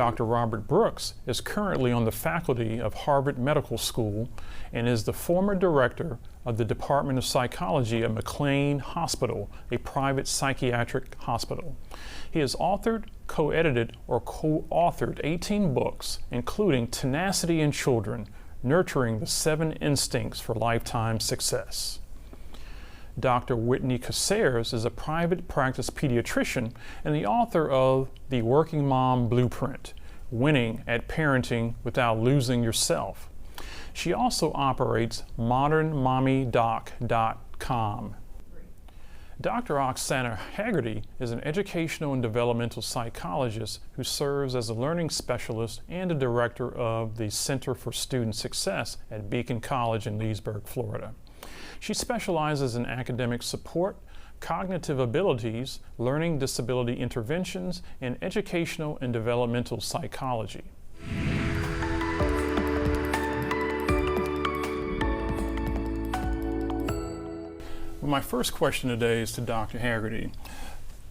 Dr. Robert Brooks is currently on the faculty of Harvard Medical School and is the former director of the Department of Psychology at McLean Hospital, a private psychiatric hospital. He has authored, co-edited, or co-authored 18 books, including Tenacity in Children, Nurturing the 7 Instincts for Lifetime Success. Dr. Whitney Caceres is a private practice pediatrician and the author of The Working Mom Blueprint, Winning at Parenting Without Losing Yourself. She also operates modernmommydoc.com. Dr. Oksana Haggerty is an educational and developmental psychologist who serves as a learning specialist and a director of the Center for Student Success at Beacon College in Leesburg, Florida. She specializes in academic support, cognitive abilities, learning disability interventions, and educational and developmental psychology. My first question today is to Dr. Haggerty.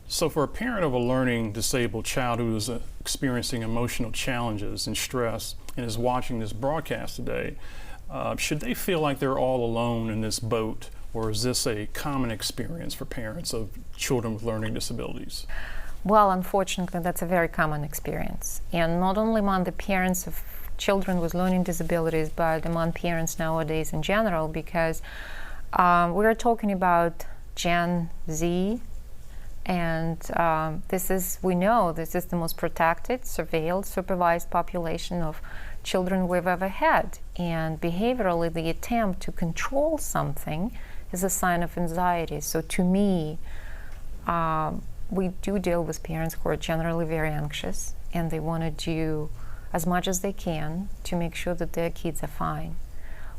So for a parent of a learning disabled child who is experiencing emotional challenges and stress and is watching this broadcast today, should they feel like they're all alone in this boat, or is this a common experience for parents of children with learning disabilities? Well, unfortunately, that's a very common experience. And not only among the parents of children with learning disabilities, but among parents nowadays in general, because we're talking about Gen Z, and we know this is the most protected, surveilled, supervised population of children we've ever had. And behaviorally, the attempt to control something is a sign of anxiety. So to me, we do deal with parents who are generally very anxious, and they want to do as much as they can to make sure that their kids are fine.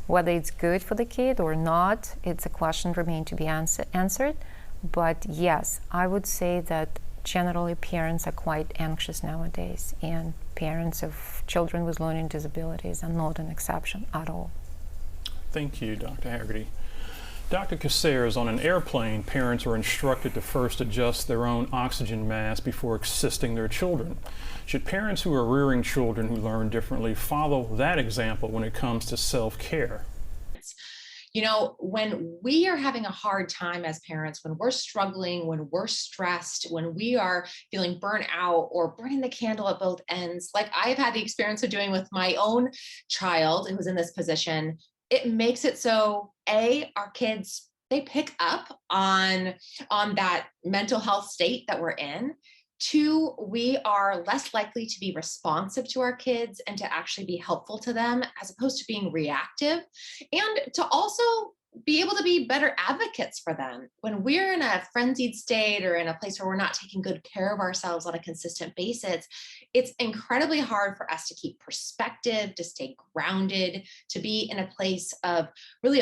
Whether it's good for the kid or not, it's a question remains to be answered. But yes, I would say that generally parents are quite anxious nowadays, and parents of children with learning disabilities are not an exception at all. Thank you, Dr. Haggerty. Dr. Caceres, on an airplane, parents are instructed to first adjust their own oxygen mask before assisting their children. Should parents who are rearing children who learn differently follow that example when it comes to self-care? You know, when we are having a hard time as parents, when we're struggling, when we're stressed, when we are feeling burnt out or burning the candle at both ends, like I've had the experience of doing with my own child who's in this position, it makes it so, our kids, they pick up on that mental health state that we're in. 2, we are less likely to be responsive to our kids and to actually be helpful to them as opposed to being reactive, and to also be able to be better advocates for them. When we're in a frenzied state or in a place where we're not taking good care of ourselves on a consistent basis, it's incredibly hard for us to keep perspective, to stay grounded, to be in a place of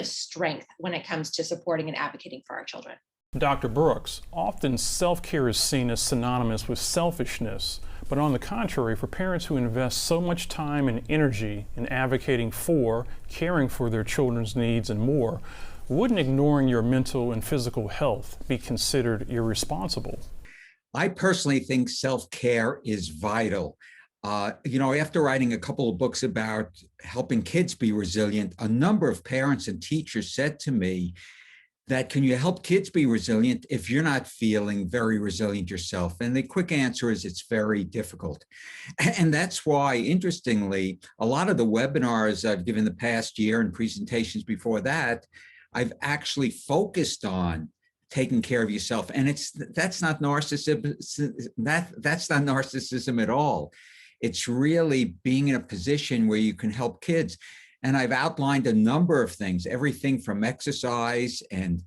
strength when it comes to supporting and advocating for our children. Dr. Brooks, often self-care is seen as synonymous with selfishness, but on the contrary, for parents who invest so much time and energy in advocating for, caring for their children's needs and more, wouldn't ignoring your mental and physical health be considered irresponsible? I personally think self-care is vital. After writing a couple of books about helping kids be resilient, a number of parents and teachers said to me, that can you help kids be resilient if you're not feeling very resilient yourself? And the quick answer is it's very difficult. And that's why, interestingly, a lot of the webinars I've given the past year and presentations before that, I've actually focused on taking care of yourself. And that's not narcissism. That's not narcissism at all. It's really being in a position where you can help kids. And I've outlined a number of things, everything from exercise and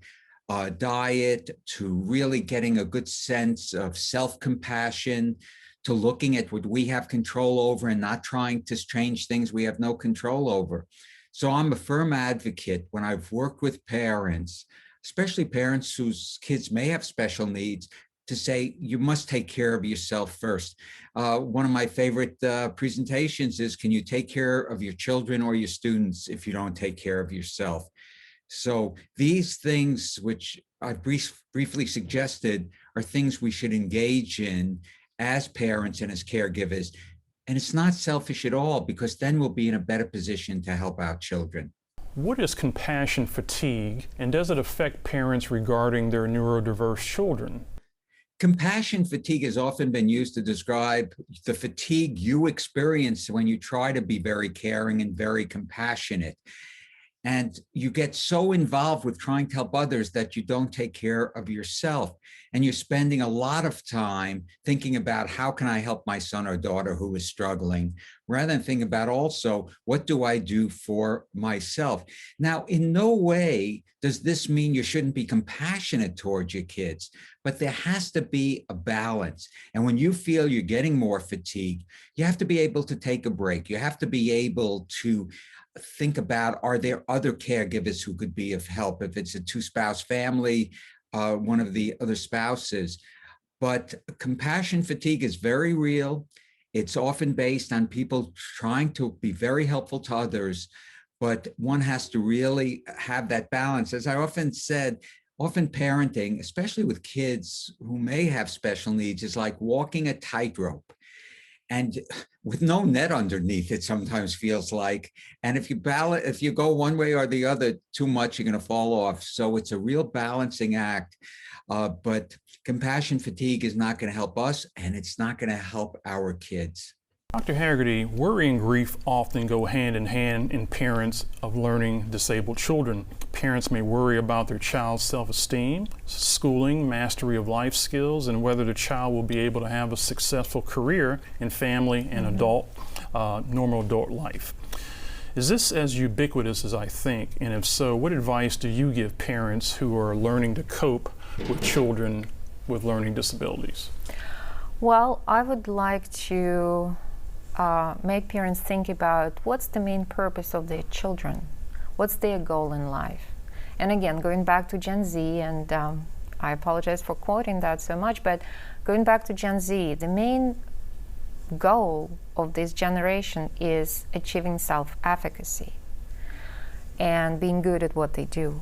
diet to really getting a good sense of self-compassion, to looking at what we have control over and not trying to change things we have no control over. So I'm a firm advocate when I've worked with parents, especially parents whose kids may have special needs, to say, you must take care of yourself first. One of my favorite presentations is, can you take care of your children or your students if you don't take care of yourself? So these things, which I briefly suggested, are things we should engage in as parents and as caregivers. And it's not selfish at all, because then we'll be in a better position to help out children. What is compassion fatigue, and does it affect parents regarding their neurodiverse children? Compassion fatigue has often been used to describe the fatigue you experience when you try to be very caring and very compassionate. And you get so involved with trying to help others that you don't take care of yourself. And you're spending a lot of time thinking about how can I help my son or daughter who is struggling, rather than thinking about also, what do I do for myself? Now, in no way does this mean you shouldn't be compassionate towards your kids, but there has to be a balance. And when you feel you're getting more fatigue, you have to be able to take a break. You have to be able to think about, are there other caregivers who could be of help? If it's a two-spouse family, one of the other spouses. But compassion fatigue is very real. It's often based on people trying to be very helpful to others, but one has to really have that balance. As I often said, often parenting, especially with kids who may have special needs, is like walking a tightrope. And with no net underneath, it sometimes feels like. And if you go one way or the other too much, you're going to fall off. So it's a real balancing act. But compassion fatigue is not going to help us, and it's not going to help our kids. Dr. Haggerty, worry and grief often go hand in hand in parents of learning disabled children. Parents may worry about their child's self-esteem, schooling, mastery of life skills, and whether the child will be able to have a successful career in family and normal adult life. Is this as ubiquitous as I think? And if so, what advice do you give parents who are learning to cope with children with learning disabilities? Well, I would like to make parents think about what's the main purpose of their children, what's their goal in life. And again, going back to Gen Z, and I apologize for quoting that so much, but going back to Gen Z, the main goal of this generation is achieving self-efficacy and being good at what they do.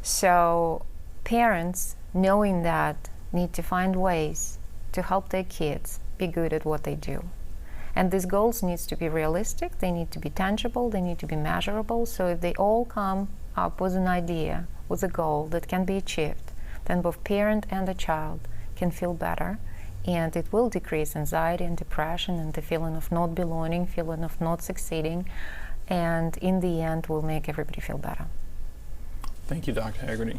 So parents, knowing that, need to find ways to help their kids be good at what they do. And these goals need to be realistic, they need to be tangible, they need to be measurable. So if they all come up with an idea, with a goal that can be achieved, then both parent and the child can feel better, and it will decrease anxiety and depression and the feeling of not belonging, feeling of not succeeding, and in the end will make everybody feel better. Thank you, Dr. Haggerty.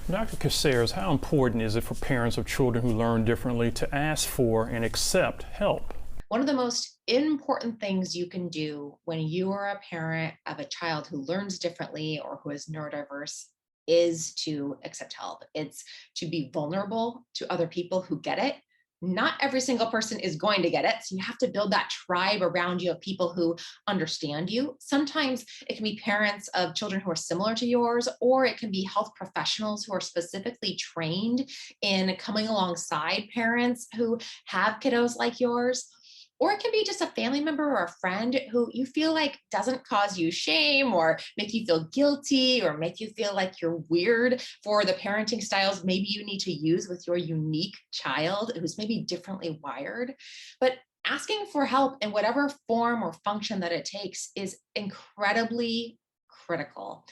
Dr. Caceres, how important is it for parents of children who learn differently to ask for and accept help? One of the most important things you can do when you are a parent of a child who learns differently or who is neurodiverse is to accept help. It's to be vulnerable to other people who get it. Not every single person is going to get it. So you have to build that tribe around you of people who understand you. Sometimes it can be parents of children who are similar to yours, or it can be health professionals who are specifically trained in coming alongside parents who have kiddos like yours. Or it can be just a family member or a friend who you feel like doesn't cause you shame or make you feel guilty or make you feel like you're weird for the parenting styles maybe you need to use with your unique child who's maybe differently wired. But asking for help in whatever form or function that it takes is incredibly critical.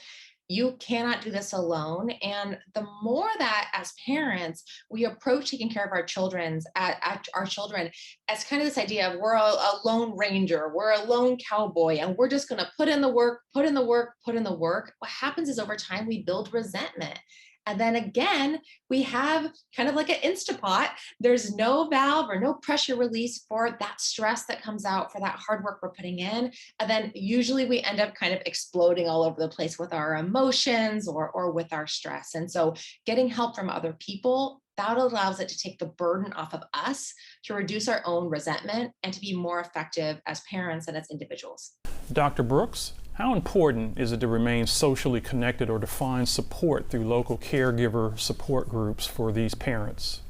You cannot do this alone. And the more that as parents, we approach taking care of our children as kind of this idea of we're a lone ranger, we're a lone cowboy, and we're just going to put in the work, put in the work, put in the work. What happens is over time, we build resentment. And then again, we have kind of like an Instapot. There's no valve or no pressure release for that stress that comes out for that hard work we're putting in. And then usually we end up kind of exploding all over the place with our emotions or with our stress. And so getting help from other people, that allows it to take the burden off of us to reduce our own resentment and to be more effective as parents and as individuals. Dr. Brooks, how important is it to remain socially connected or to find support through local caregiver support groups for these parents?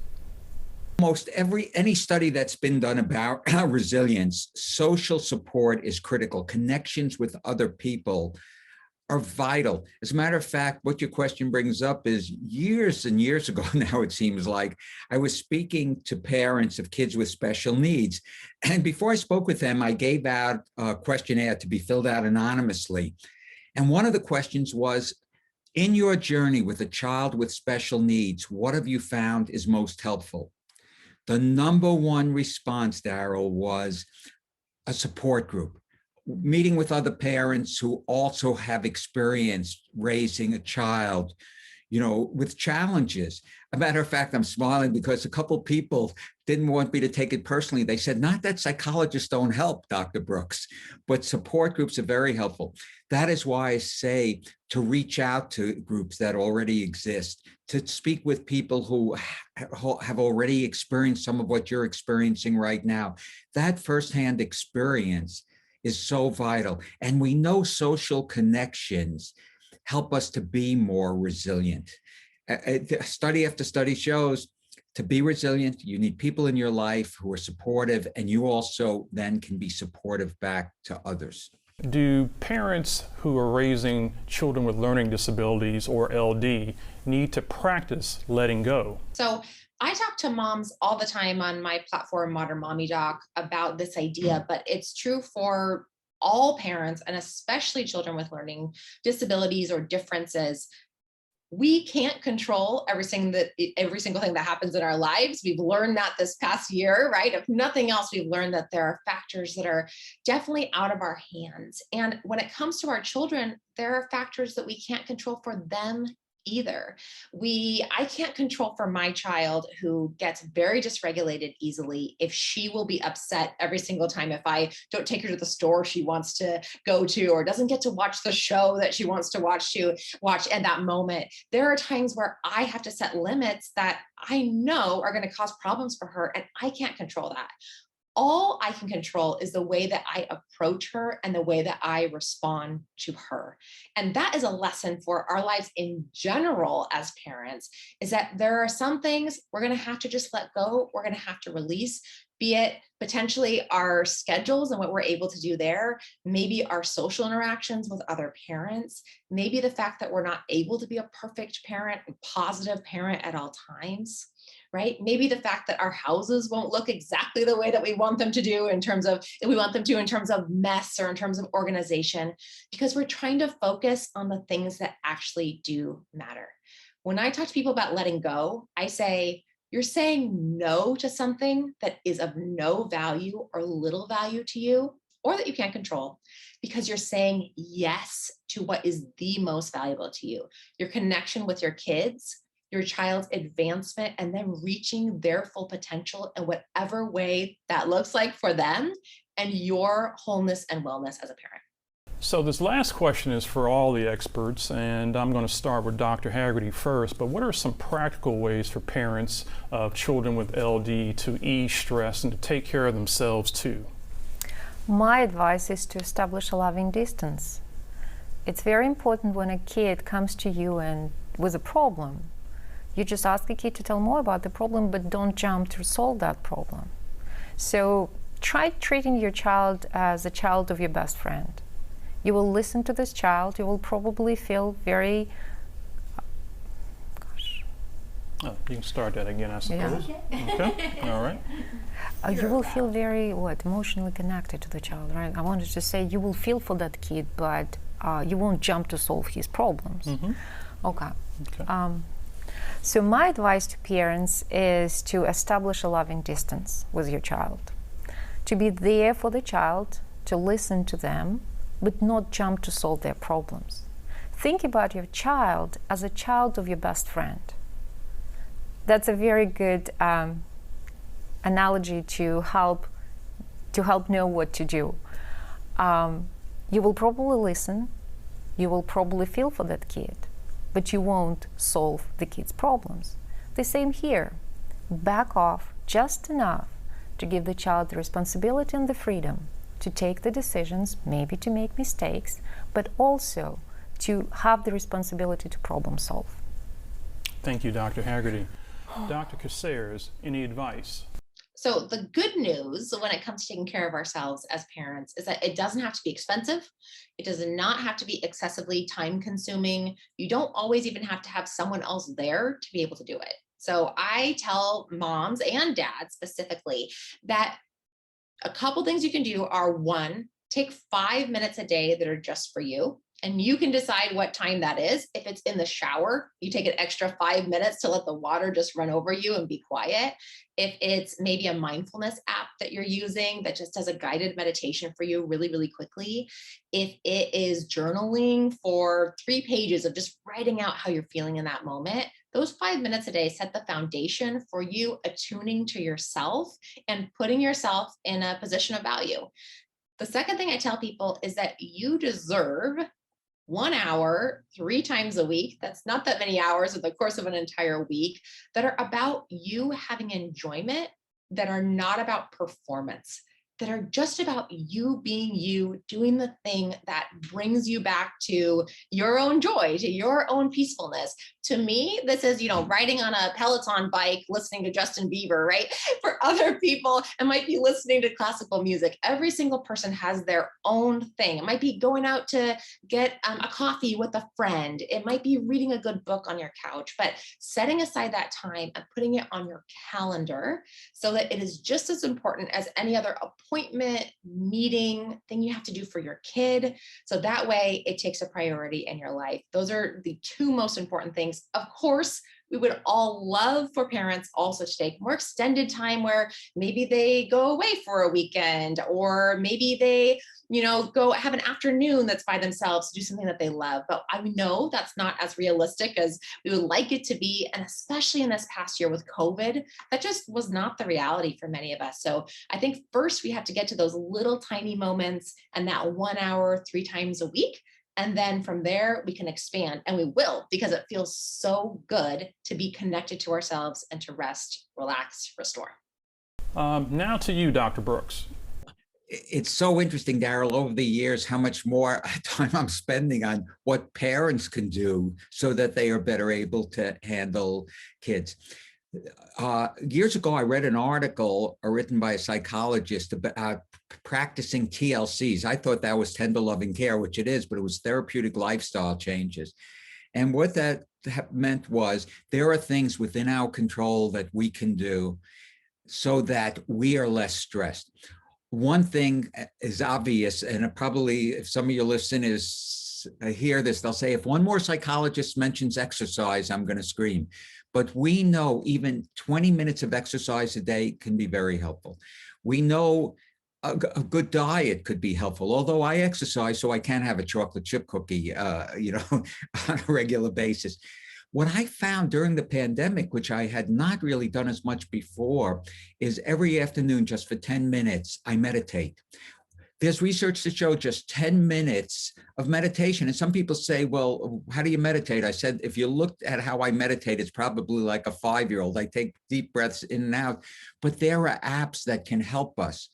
Almost any study that's been done about resilience, social support is critical. Connections with other people are vital. As a matter of fact, what your question brings up is years and years ago now, it seems like, I was speaking to parents of kids with special needs. And before I spoke with them, I gave out a questionnaire to be filled out anonymously. And one of the questions was, in your journey with a child with special needs, what have you found is most helpful? The number one response, Daryl, was a support group, meeting with other parents who also have experienced raising a child, with challenges. A matter of fact, I'm smiling because a couple of people didn't want me to take it personally. They said, not that psychologists don't help, Dr. Brooks, but support groups are very helpful. That is why I say to reach out to groups that already exist, to speak with people who have already experienced some of what you're experiencing right now. That firsthand experience is so vital. And we know social connections help us to be more resilient. Study after study shows to be resilient, you need people in your life who are supportive, and you also then can be supportive back to others. Do parents who are raising children with learning disabilities, or LD, need to practice letting go? So I talk to moms all the time on my platform, Modern Mommy Doc, about this idea, but it's true for all parents, and especially children with learning disabilities or differences. We can't control every single thing that happens in our lives. We've learned that this past year, right? If nothing else, we've learned that there are factors that are definitely out of our hands. And when it comes to our children, there are factors that we can't control for them either. I can't control for my child who gets very dysregulated easily if she will be upset every single time if I don't take her to the store she wants to go to, or doesn't get to watch the show that she wants to watch at that moment. There are times where I have to set limits that I know are going to cause problems for her, and I can't control that. All I can control is the way that I approach her and the way that I respond to her. And that is a lesson for our lives in general as parents, is that there are some things we're going to have to just let go. We're going to have to release, be it potentially our schedules and what we're able to do there, maybe our social interactions with other parents, maybe the fact that we're not able to be a perfect parent, a positive parent at all times. Right? Maybe the fact that our houses won't look exactly the way that we want them to do in terms of mess or in terms of organization, because we're trying to focus on the things that actually do matter. When I talk to people about letting go, I say, you're saying no to something that is of no value or little value to you, or that you can't control, because you're saying yes to what is the most valuable to you, your connection with your kids, your child's advancement, and then reaching their full potential in whatever way that looks like for them, and your wholeness and wellness as a parent. So this last question is for all the experts, and I'm going to start with Dr. Haggerty first, but what are some practical ways for parents of children with LD to ease stress and to take care of themselves too? My advice is to establish a loving distance. It's very important when a kid comes to you and with a problem, you just ask the kid to tell more about the problem, but don't jump to solve that problem. So try treating your child as a child of your best friend. You will listen to this child. You will probably feel very, Oh, you can start that again, I suppose. Yeah. Okay, all right. You will feel very, emotionally connected to the child, right? I wanted to say you will feel for that kid, but you won't jump to solve his problems. Mm-hmm. Okay. Okay. So my advice to parents is to establish a loving distance with your child, to be there for the child, to listen to them, but not jump to solve their problems. Think about your child as a child of your best friend. That's a very good analogy to help know what to do. You will probably listen, you will probably feel for that kid, but you won't solve the kid's problems. The same here. Back off just enough to give the child the responsibility and the freedom to take the decisions, maybe to make mistakes, but also to have the responsibility to problem solve. Thank you, Dr. Haggerty. Dr. Caceres, any advice? So the good news when it comes to taking care of ourselves as parents is that it doesn't have to be expensive. It does not have to be excessively time consuming. You don't always even have to have someone else there to be able to do it. So I tell moms and dads specifically that a couple things you can do are, one, take 5 minutes a day that are just for you. And you can decide what time that is. If it's in the shower, you take an extra 5 minutes to let the water just run over you and be quiet. If it's maybe a mindfulness app that you're using that just does a guided meditation for you really, really quickly. If it is journaling for 3 pages of just writing out how you're feeling in that moment, those 5 minutes a day set the foundation for you attuning to yourself and putting yourself in a position of value. The second thing I tell people is that you deserve 1 hour, 3 times a week. That's not that many hours in the course of an entire week that are about you having enjoyment, that are not about performance, that are just about you being you, doing the thing that brings you back to your own joy, to your own peacefulness. To me, this is, riding on a Peloton bike, listening to Justin Bieber, right? For other people, it might be listening to classical music. Every single person has their own thing. It might be going out to get a coffee with a friend. It might be reading a good book on your couch, but setting aside that time and putting it on your calendar so that it is just as important as any other appointment, meeting, thing you have to do for your kid. So that way it takes a priority in your life. Those are the 2 most important things. Of course, we would all love for parents also to take more extended time where maybe they go away for a weekend, or maybe they, go have an afternoon that's by themselves to do something that they love. But I know that's not as realistic as we would like it to be. And especially in this past year with COVID, that just was not the reality for many of us. So I think first we have to get to those little tiny moments and that 1 hour, 3 times a week. And then from there, we can expand, and we will, because it feels so good to be connected to ourselves and to rest, relax, restore. Now to you, Dr. Brooks. It's so interesting, Daryl, over the years, how much more time I'm spending on what parents can do so that they are better able to handle kids. Years ago, I read an article written by a psychologist about practicing TLCs. I thought that was tender loving care, which it is, but it was therapeutic lifestyle changes. And what that meant was there are things within our control that we can do so that we are less stressed. One thing is obvious, and probably if some of your listeners hear this, they'll say, if one more psychologist mentions exercise, I'm going to scream. But we know even 20 minutes of exercise a day can be very helpful. We know a good diet could be helpful, although I exercise, so I can't have a chocolate chip cookie, on a regular basis. What I found during the pandemic, which I had not really done as much before, is every afternoon, just for 10 minutes, I meditate. There's research to show just 10 minutes of meditation. And some people say, well, how do you meditate? I said, if you looked at how I meditate, it's probably like a 5-year-old. I take deep breaths in and out, but there are apps that can help us.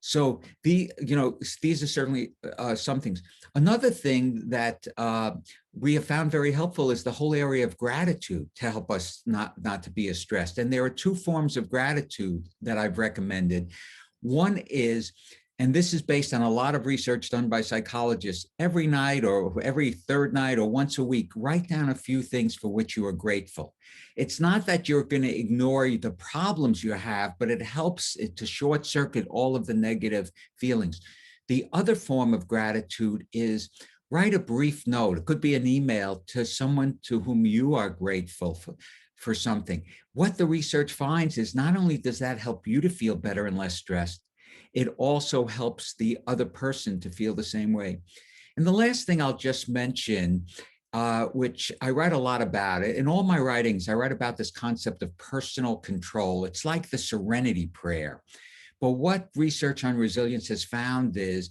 So these are certainly some things. Another thing that we have found very helpful is the whole area of gratitude to help us not to be as stressed. And there are 2 forms of gratitude that I've recommended. One is, and this is based on a lot of research done by psychologists, every night or every 3rd night or once a week, write down a few things for which you are grateful. It's not that you're going to ignore the problems you have, but it helps it to short circuit all of the negative feelings. The other form of gratitude is write a brief note. It could be an email to someone to whom you are grateful for something. What the research finds is not only does that help you to feel better and less stressed, it also helps the other person to feel the same way. And the last thing I'll just mention, which I write a lot about it, in all my writings, I write about this concept of personal control. It's like the serenity prayer. But what research on resilience has found is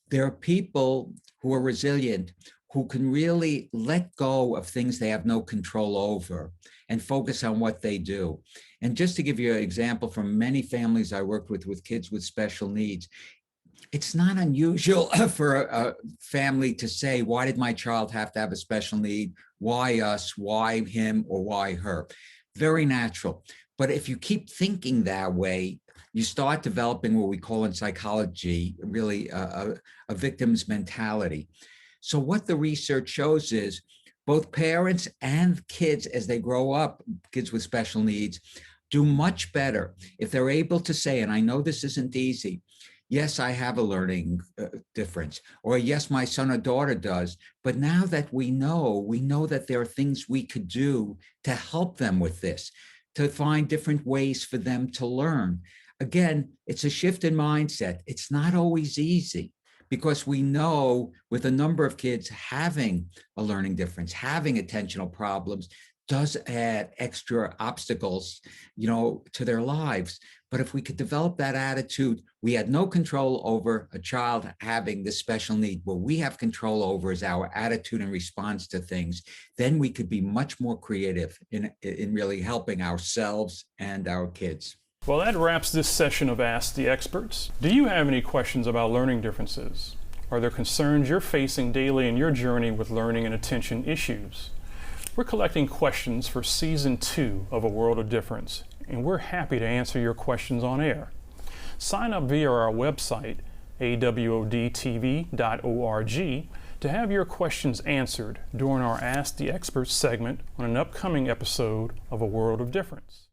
there are people who are resilient who can really let go of things they have no control over and focus on what they do. And just to give you an example from many families I worked with kids with special needs, it's not unusual for a family to say, why did my child have to have a special need? Why us? Why him? Or why her? Very natural. But if you keep thinking that way, you start developing what we call in psychology really a victim's mentality. So what the research shows is both parents and kids, as they grow up, kids with special needs, do much better if they're able to say, and I know this isn't easy, yes, I have a learning difference, or yes, my son or daughter does. But now that we know that there are things we could do to help them with this, to find different ways for them to learn. Again, it's a shift in mindset. It's not always easy, because we know with a number of kids having a learning difference, having attentional problems, does add extra obstacles, to their lives. But if we could develop that attitude, we had no control over a child having this special need. What we have control over is our attitude and response to things. Then we could be much more creative in really helping ourselves and our kids. Well, that wraps this session of Ask the Experts. Do you have any questions about learning differences? Are there concerns you're facing daily in your journey with learning and attention issues? We're collecting questions for Season 2 of A World of Difference, and we're happy to answer your questions on air. Sign up via our website, awodtv.org, to have your questions answered during our Ask the Experts segment on an upcoming episode of A World of Difference.